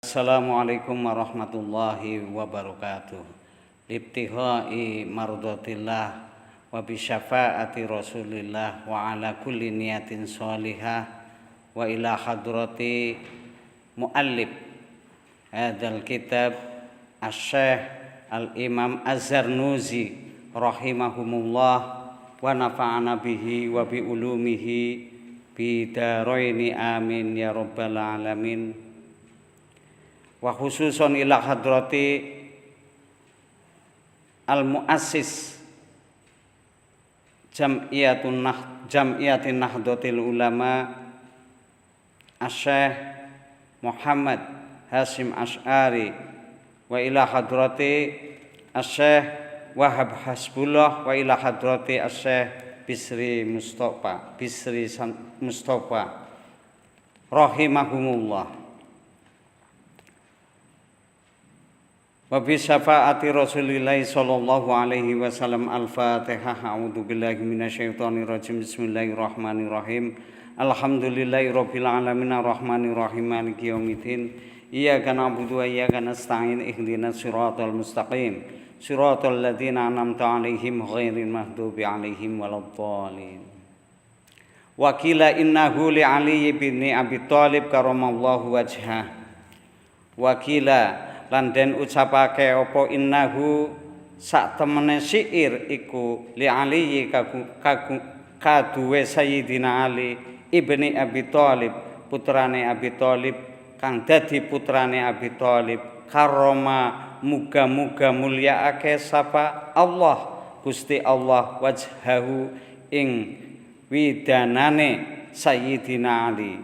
Assalamualaikum warahmatullahi wabarakatuh. Ibtighai mardatillah wa bi syafaati Rasulillah wa ala kulli niyatin shalihah wa ila hadrati muallif hadzal kitab Asy-Syaikh Al-Imam Az-Zarnuji rahimahumullah wa nafa'ana bihi wa bi ulumihi bidaraini amin ya rabbal alamin. Wa khususon ila hadrati al-muassis Jam'iyatin Nahdlatul Ulama Asy-Syaikh Muhammad Hasyim Asy'ari wa ila hadrati Asy-Syaikh Wahab Hasbullah wa ila hadrati Asy-Syaikh Bisri Mustafa rahimahumullah. Wa bi syafaati Rasulillah sallallahu alaihi wasallam. Al-Fatihah. A'udzu billahi minasyaitonir rajim. Bismillahirrahmanirrahim. Alhamdulillahirabbil alamin arrahmanir rahim maliki yaumiddin. Iyyaka na'budu wa iyyaka nasta'in ihdinas siratal mustaqim. Siratal ladzina an'amta 'alaihim ghairil maghdubi 'alaihim waladdallin. Wa qila innahu li Ali bin Abi Thalib karamallahu wajhah. Wa qila lan den ucapake apa innahu sak temene syair iku li Ali kaduwe Sayyidina Ali ibni Abi Thalib putrane Abi Thalib kang dadi putrane Abi Thalib karoma muga-muga mulyaake sapa Allah Gusti Allah wajhahu ing widanane Sayyidina Ali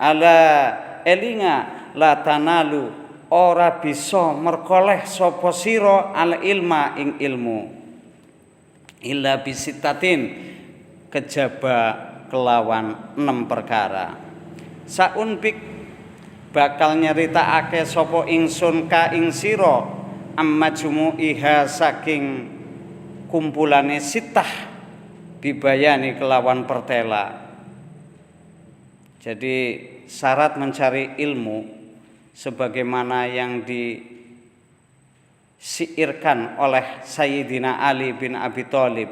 ala elinga la tanalu ora bisa merkoleh sapa sira al ilma ing ilmu illa bisitatin kejaba kelawan 6 perkara. Saunpik bakal nyeritakake sapa ingsun ka ing sira amma jumu'iha saking kumpulane sitah bibayani kelawan pertela. Jadi syarat mencari ilmu sebagaimana yang disiirkan oleh Sayyidina Ali bin Abi Thalib.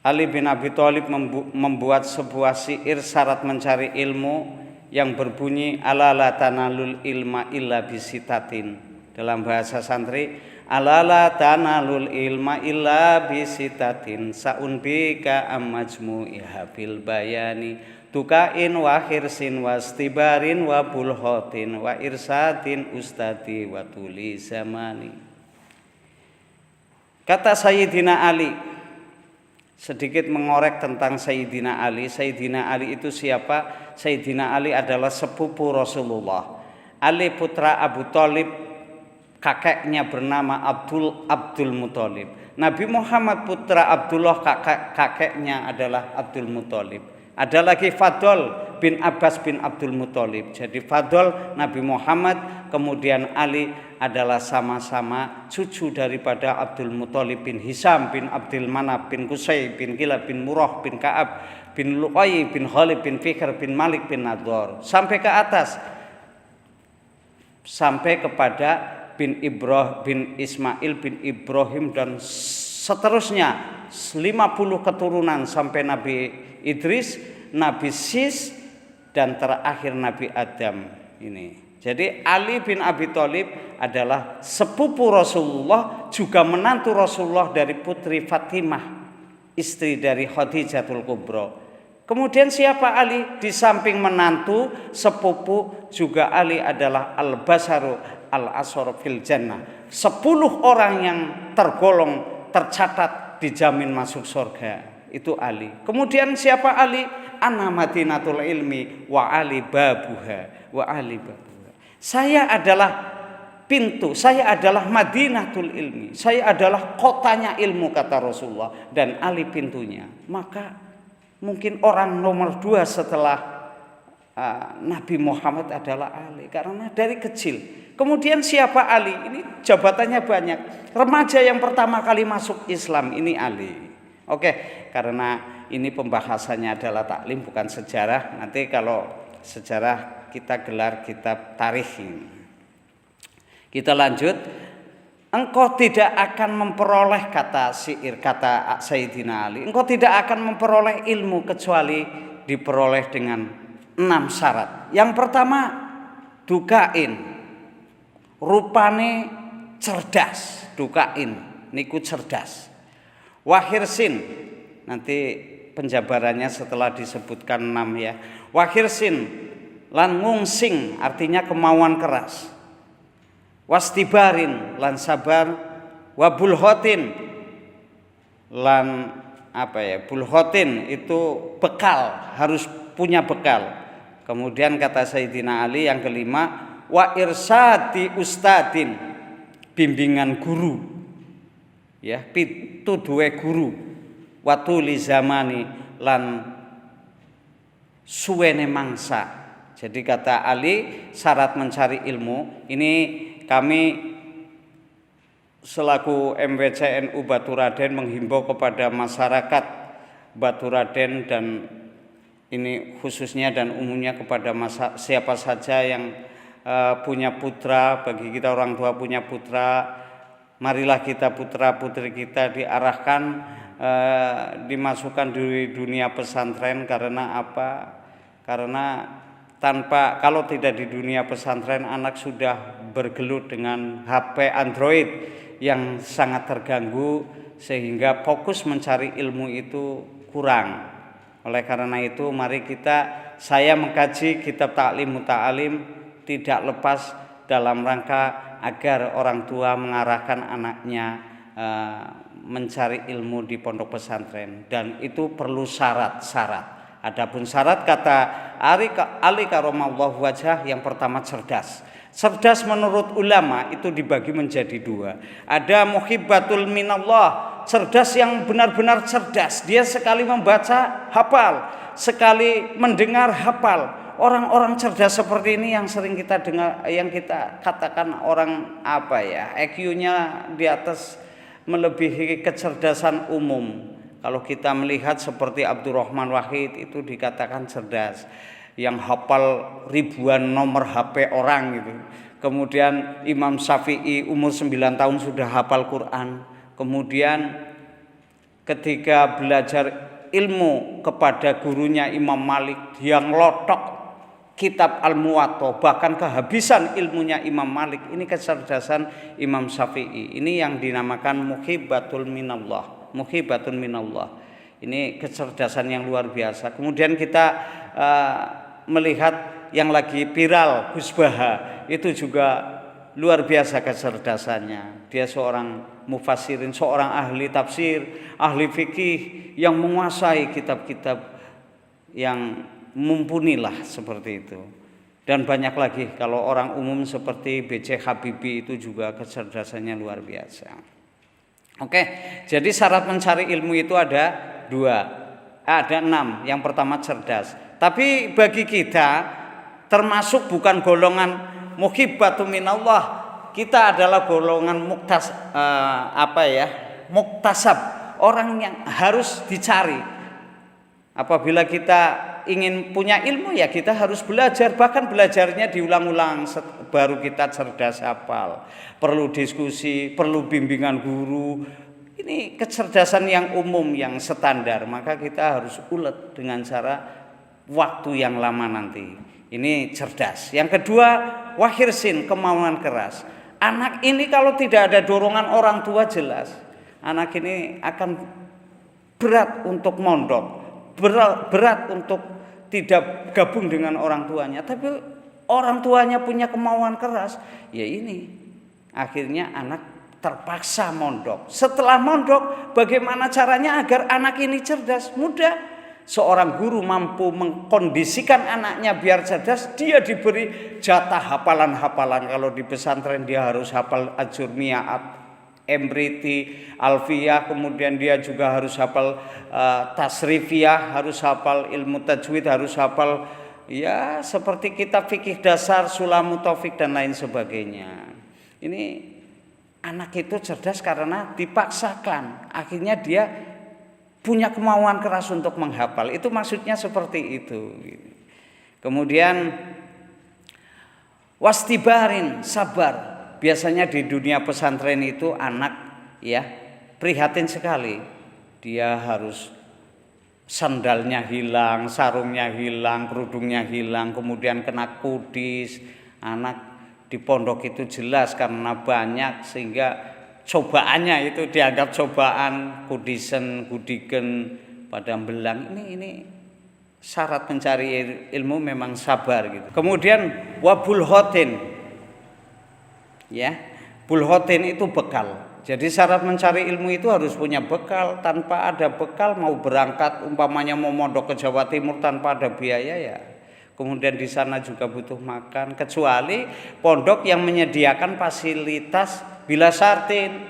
Ali bin Abi Thalib membuat sebuah syair syarat mencari ilmu yang berbunyi ala la tanalul ilma illa bisitatin. Dalam bahasa santri, ala la tanalul ilma illa bisitatin saunbika amajmu'iha bil bayani tukain wa khirsin wa stibarin wa bulhotin wa irsadin ustadi wa tuli zamani. Kata Sayyidina Ali, sedikit mengorek tentang Sayyidina Ali. Sayyidina Ali itu siapa? Sayyidina Ali adalah sepupu Rasulullah. Ali putra Abu Thalib, kakeknya bernama Abdul Muthalib. Nabi Muhammad putra Abdullah, kakeknya adalah Abdul Muthalib. Ada lagi Fadl bin Abbas bin Abdul Muthalib. Jadi Fadl Nabi Muhammad, kemudian Ali adalah sama-sama cucu daripada Abdul Muthalib bin Hisham bin Abdul Manaf bin Qusay bin Kilab bin Murrah bin Ka'ab bin Luqay bin Khalid bin Fikr bin Malik bin Nadhr sampai ke atas, sampai kepada bin Ibrahim bin Ismail bin Ibrahim dan seterusnya 50 keturunan sampai Nabi Idris, Nabi Sis dan terakhir Nabi Adam ini. Jadi Ali bin Abi Thalib adalah sepupu Rasulullah, juga menantu Rasulullah dari putri Fatimah, istri dari Khadijatul Kubra. Kemudian siapa Ali? Di samping menantu, sepupu, juga Ali adalah al-basaru al-asar fil jannah. 10 orang yang tergolong tercatat dijamin masuk surga. Itu Ali. Kemudian siapa Ali? Ana madinatul ilmi wa Ali babuha wa Ali babuha. Saya adalah pintu, saya adalah madinatul ilmi, saya adalah kotanya ilmu kata Rasulullah, dan Ali pintunya. Maka mungkin orang nomor 2 setelah Nabi Muhammad adalah Ali, karena dari kecil. Kemudian siapa Ali? Ini jabatannya banyak. Remaja yang pertama kali masuk Islam ini Ali. Oke, karena ini pembahasannya adalah taklim bukan sejarah. Nanti kalau sejarah kita gelar kitab tarikh ini. Kita lanjut. Engkau tidak akan memperoleh, kata Sayyidina Ali, engkau tidak akan memperoleh ilmu kecuali diperoleh dengan 6 syarat. Yang pertama, dukain, rupane cerdas, dukain niku cerdas. Wahirsin, nanti penjabarannya setelah disebutkan 6 ya. Wahirsin lan ngungsing, artinya kemauan keras. Wastibarin lan sabar, wabulhotin lan bulhotin itu bekal, harus punya bekal. Kemudian kata Sayyidina Ali yang kelima, wa irsadi ustadin, bimbingan guru. Ya, pitu duwe guru. Watuli zamani lan suwene mangsa. Jadi kata Ali, syarat mencari ilmu ini kami selaku MWCNU Baturaden menghimbau kepada masyarakat Baturaden dan ini khususnya dan umumnya kepada siapa saja yang punya putra, bagi kita orang tua punya putra, marilah kita putra putri kita diarahkan dimasukkan di dunia pesantren. Karena apa? Karena kalau tidak di dunia pesantren, anak sudah bergelut dengan HP Android yang sangat terganggu sehingga fokus mencari ilmu itu kurang. Oleh karena itu mari saya mengkaji kitab Ta'lim Muta'alim tidak lepas dalam rangka agar orang tua mengarahkan anaknya mencari ilmu di pondok pesantren, dan itu perlu syarat-syarat. Adapun syarat kata Ali karamallahu wajhah, yang pertama cerdas. Cerdas menurut ulama itu dibagi menjadi 2. Ada muhibbatul minallah, cerdas yang benar-benar cerdas. Dia sekali membaca hafal, sekali mendengar hafal. Orang-orang cerdas seperti ini yang sering kita dengar, yang kita katakan orang IQ-nya di atas melebihi kecerdasan umum. Kalau kita melihat seperti Abdurrahman Wahid itu dikatakan cerdas, yang hafal ribuan nomor HP orang gitu. Kemudian Imam Syafi'i umur 9 tahun sudah hafal Quran. Kemudian ketika belajar ilmu kepada gurunya Imam Malik, dia ngelotok kitab Al-Muwatta, bahkan kehabisan ilmunya Imam Malik. Ini kecerdasan Imam Syafi'i. Ini yang dinamakan muhibbatul minallah. Muhibatun minallah. Ini kecerdasan yang luar biasa. Kemudian kita melihat yang lagi viral Gus Baha, itu juga luar biasa kecerdasannya. Dia seorang mufassirin, seorang ahli tafsir, ahli fikih yang menguasai kitab-kitab yang mumpunilah seperti itu. Dan banyak lagi, kalau orang umum seperti B.J. Habibie itu juga kecerdasannya luar biasa. Oke, jadi syarat mencari ilmu itu ada 2, ada 6. Yang pertama cerdas. Tapi bagi kita termasuk bukan golongan muhibbatu minallah, kita adalah golongan muktasab, orang yang harus dicari. Apabila kita ingin punya ilmu ya kita harus belajar, bahkan belajarnya diulang-ulang baru kita cerdas hafal. Perlu diskusi, perlu bimbingan guru. Ini kecerdasan yang umum, yang standar, maka kita harus ulet dengan cara waktu yang lama nanti. Ini cerdas. Yang kedua, wahirsin, kemauan keras. Anak ini kalau tidak ada dorongan orang tua, jelas anak ini akan berat untuk mondok, berat untuk tidak gabung dengan orang tuanya. Tapi orang tuanya punya kemauan keras, ya ini akhirnya anak terpaksa mondok. Setelah mondok, bagaimana caranya agar anak ini cerdas? Mudah. Seorang guru mampu mengkondisikan anaknya biar cerdas, dia diberi jatah hafalan-hafalan. Kalau di pesantren dia harus hafal Ajurmiyah, Emriti, Alfiyah, kemudian dia juga harus hafal Tasrifiyah, harus hafal ilmu tajwid, harus hafal ya seperti kitab fikih dasar, Sulamut Taufik dan lain sebagainya. Ini anak itu cerdas karena dipaksakan, akhirnya dia punya kemauan keras untuk menghafal. Itu maksudnya seperti itu. Kemudian wastibarin, sabar. Biasanya di dunia pesantren itu anak ya prihatin sekali. Dia harus sandalnya hilang, sarungnya hilang, kerudungnya hilang, kemudian kena kudis. Anak di pondok itu jelas karena banyak sehingga cobaannya itu dianggap cobaan, kudisen, kudigen, pada belang. Ini syarat mencari ilmu memang sabar gitu. Kemudian wabul hotin. Ya, bulhotin itu bekal. Jadi syarat mencari ilmu itu harus punya bekal. Tanpa ada bekal mau berangkat umpamanya mau mondok ke Jawa Timur tanpa ada biaya ya. Kemudian di sana juga butuh makan. Kecuali pondok yang menyediakan fasilitas bila syartin.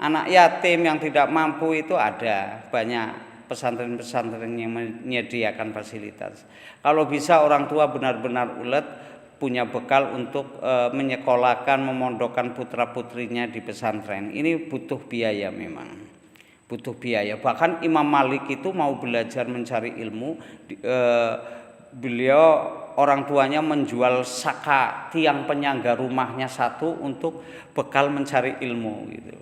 Anak yatim yang tidak mampu itu ada banyak pesantren-pesantren yang menyediakan fasilitas. Kalau bisa orang tua benar-benar ulet punya bekal untuk menyekolahkan, memondokkan putra-putrinya di pesantren. Ini butuh biaya memang. Butuh biaya. Bahkan Imam Malik itu mau belajar mencari ilmu, beliau orang tuanya menjual saka tiang penyangga rumahnya satu untuk bekal mencari ilmu gitu.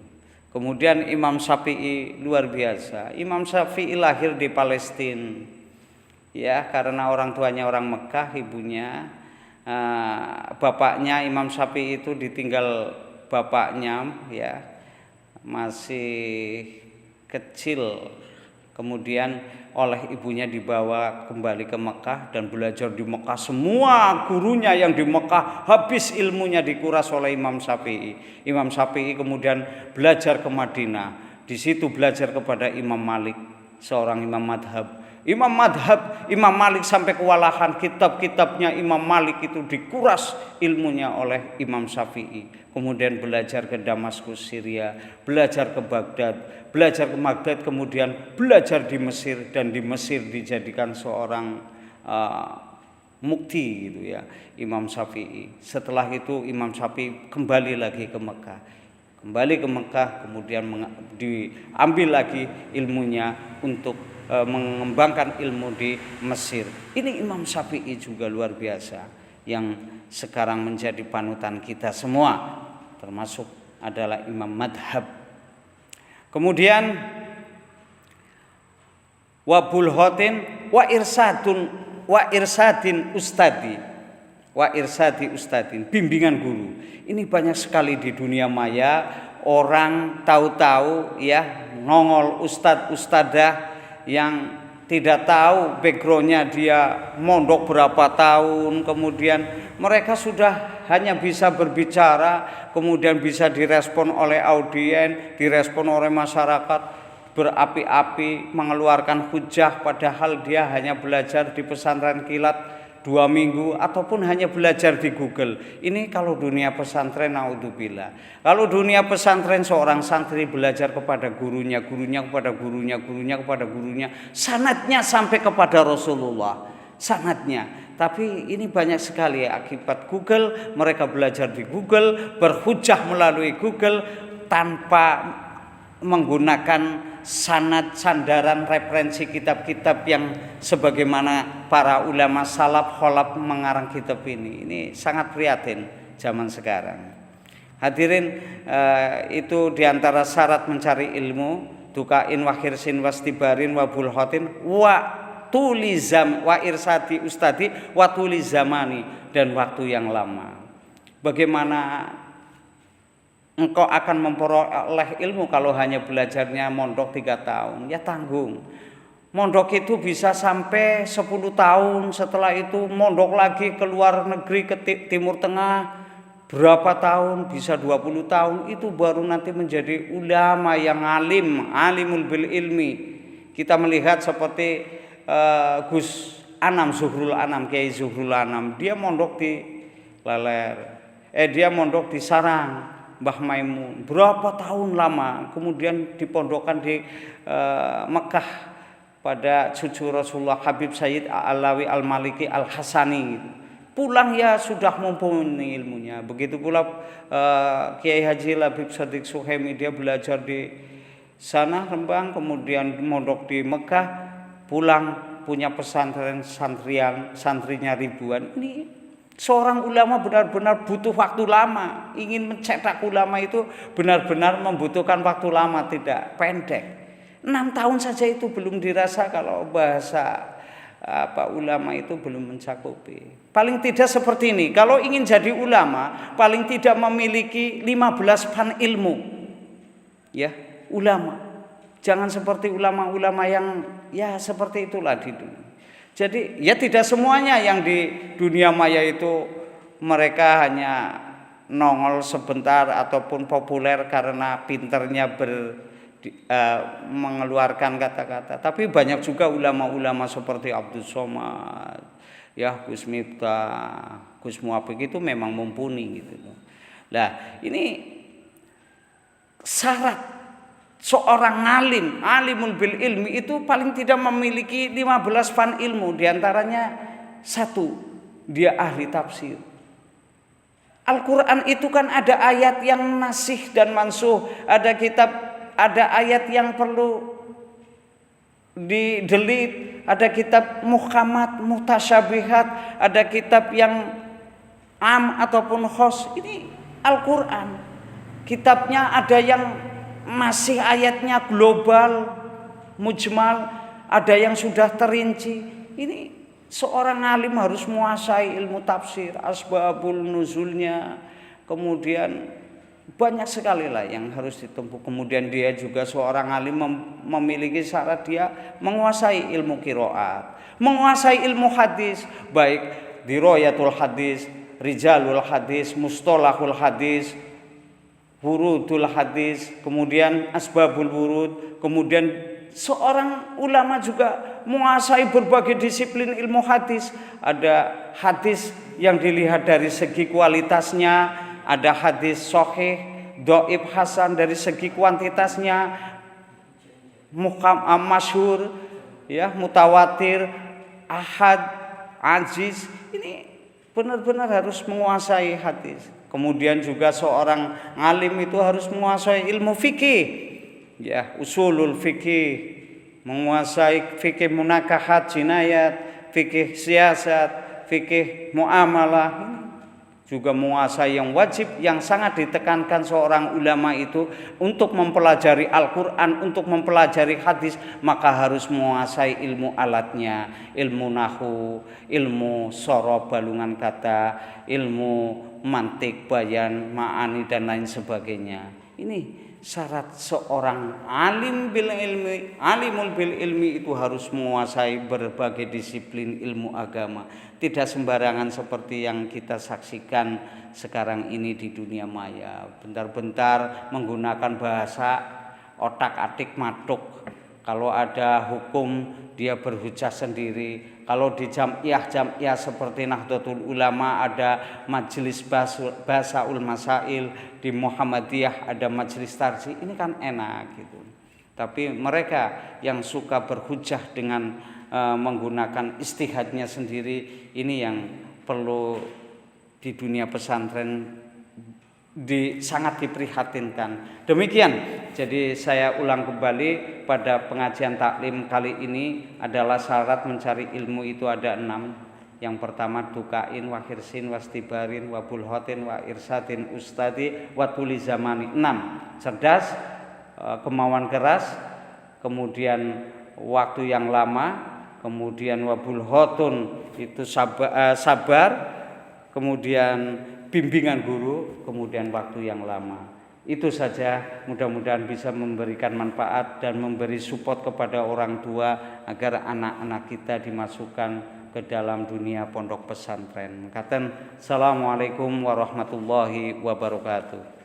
Kemudian Imam Syafi'i luar biasa. Imam Syafi'i lahir di Palestina. Ya, karena orang tuanya orang Mekah, ibunya bapaknya Imam Syafi'i itu ditinggal bapaknya ya masih kecil, kemudian oleh ibunya dibawa kembali ke Mekah dan belajar di Mekah. Semua gurunya yang di Mekah habis ilmunya dikuras oleh Imam Syafi'i. Imam Syafi'i kemudian belajar ke Madinah, di situ belajar kepada Imam Malik, seorang imam madhab. Imam Malik sampai kewalahan, kitab-kitabnya Imam Malik itu dikuras ilmunya oleh Imam Syafi'i. Kemudian belajar ke Damaskus Syria, belajar ke Baghdad, kemudian belajar di Mesir, dan di Mesir dijadikan seorang mukti gitu ya, Imam Syafi'i. Setelah itu Imam Syafi'i kembali lagi ke Mekah. Kemudian diambil lagi ilmunya untuk mengembangkan ilmu di Mesir. Ini Imam Syafi'i juga luar biasa yang sekarang menjadi panutan kita semua, termasuk adalah imam madhab. Kemudian wabul hotin wa irsadin ustadin, bimbingan guru. Ini banyak sekali di dunia maya, orang tahu-tahu ya nongol ustad-ustadah yang tidak tahu backgroundnya, dia mondok berapa tahun, kemudian mereka sudah hanya bisa berbicara, kemudian bisa direspon oleh audiens, direspon oleh masyarakat, berapi-api mengeluarkan hujah, padahal dia hanya belajar di pesantren kilat 2 minggu ataupun hanya belajar di Google. Ini kalau dunia pesantren, naudzubillah. Kalau dunia pesantren seorang santri belajar kepada gurunya, gurunya kepada gurunya, gurunya kepada gurunya, sanadnya sampai kepada Rasulullah, sanadnya. Tapi ini banyak sekali akibat Google, mereka belajar di Google, berhujah melalui Google tanpa menggunakan sanad, sandaran, referensi kitab-kitab yang sebagaimana para ulama salaf kholaf mengarang kitab ini. Ini sangat prihatin zaman sekarang. Hadirin, itu diantara syarat mencari ilmu, tukain wa khirsin wastibarin wa bulhotin wa tulizam wa irsadi ustadi wa tulizamani, dan waktu yang lama. Bagaimana engkau akan memperoleh ilmu kalau hanya belajarnya mondok 3 tahun? Ya tanggung. Mondok itu bisa sampai 10 tahun, setelah itu mondok lagi ke luar negeri, ke Timur Tengah, berapa tahun, bisa 20 tahun, itu baru nanti menjadi ulama yang alimul bil ilmi. Kita melihat seperti Gus Anam, Kiai Zuhrul Anam, dia mondok di dia mondok di Sarang, Mbah Maimun, berapa tahun lama, kemudian dipondokkan di Mekah pada cucu Rasulullah Habib Sayyid Alawi Al-Maliki Al-Hasani. Pulang ya sudah mumpuni ilmunya. Begitu pula Kiai Haji Labib Sadiq Suhaimi, dia belajar di sana Rembang, kemudian mondok di Mekah, pulang punya pesantren santrinya ribuan. Ini Seorang ulama benar-benar butuh waktu lama. Ingin mencetak ulama itu benar-benar membutuhkan waktu lama, tidak pendek. 6 tahun saja itu belum dirasa kalau bahasa ulama itu belum mencakupi. Paling tidak seperti ini. Kalau ingin jadi ulama, paling tidak memiliki 15 fan ilmu. Ya, ulama. Jangan seperti ulama-ulama yang ya seperti itulah di dunia. Jadi ya tidak semuanya yang di dunia maya itu mereka hanya nongol sebentar ataupun populer karena pinternya mengeluarkan kata-kata. Tapi banyak juga ulama-ulama seperti Abdul Somad, ya Gus Miftah, Gus Muafik itu memang mumpuni gitu. Nah, ini syarat seorang alimul bil ilmi itu paling tidak memiliki 15 fan ilmu. Di antaranya 1, dia ahli tafsir. Al-Quran itu kan ada ayat yang nasikh dan mansuh, ada ayat yang perlu di-delete, ada kitab muhkamat, mutasyabihat, ada kitab yang am ataupun khos. Ini Al-Quran. Kitabnya ada yang masih ayatnya global, mujmal, ada yang sudah terinci. Ini seorang alim harus menguasai ilmu tafsir, asbabul nuzulnya, kemudian banyak sekali lah yang harus ditempuh. Kemudian dia juga seorang alim memiliki syarat dia menguasai ilmu qiraat, menguasai ilmu hadis, baik dirayatul hadis, rijalul hadis, mustalahul hadis, wurudul hadis, kemudian asbabul wurud, kemudian seorang ulama juga menguasai berbagai disiplin ilmu hadis. Ada hadis yang dilihat dari segi kualitasnya, ada hadis sahih, dhaif, hasan dari segi kuantitasnya, masyhur, ya, mutawatir, ahad, aziz. Ini benar-benar harus menguasai hadis. Kemudian juga seorang alim itu harus menguasai ilmu fikih, ya, usulul fikih, menguasai fikih munakahat, jinayat, fikih siasat, fikih muamalah. Juga menguasai yang wajib, yang sangat ditekankan seorang ulama itu untuk mempelajari Al-Quran, untuk mempelajari hadis, maka harus menguasai ilmu alatnya, ilmu nahu, ilmu sorob, balungan kata, ilmu mantik, bayan, ma'ani dan lain sebagainya. Ini syarat seorang alimul bil ilmi itu harus menguasai berbagai disiplin ilmu agama. Tidak sembarangan seperti yang kita saksikan sekarang ini di dunia maya. Bentar-bentar menggunakan bahasa otak-atik matuk. Kalau ada hukum dia berhujah sendiri. Kalau di jamiah seperti Nahdlatul Ulama ada majelis basaul masail, di Muhammadiyah ada majelis tarjih. Ini kan enak gitu. Tapi mereka yang suka berhujah dengan menggunakan istihadnya sendiri, ini yang perlu di dunia pesantren sangat diprihatinkan. Demikian. Jadi saya ulang kembali pada pengajian taklim kali ini adalah syarat mencari ilmu itu ada 6. Yang pertama dukain, wa khirsin, wastibarin, wa bulhotin, wa irsadin, ustadi, wa tuli zamani. 6. Cerdas, kemauan keras, kemudian waktu yang lama, kemudian wa bulhotun itu sabar, kemudian bimbingan guru, kemudian waktu yang lama. Itu saja, mudah-mudahan bisa memberikan manfaat dan memberi support kepada orang tua agar anak-anak kita dimasukkan ke dalam dunia pondok pesantren. Assalamualaikum warahmatullahi wabarakatuh.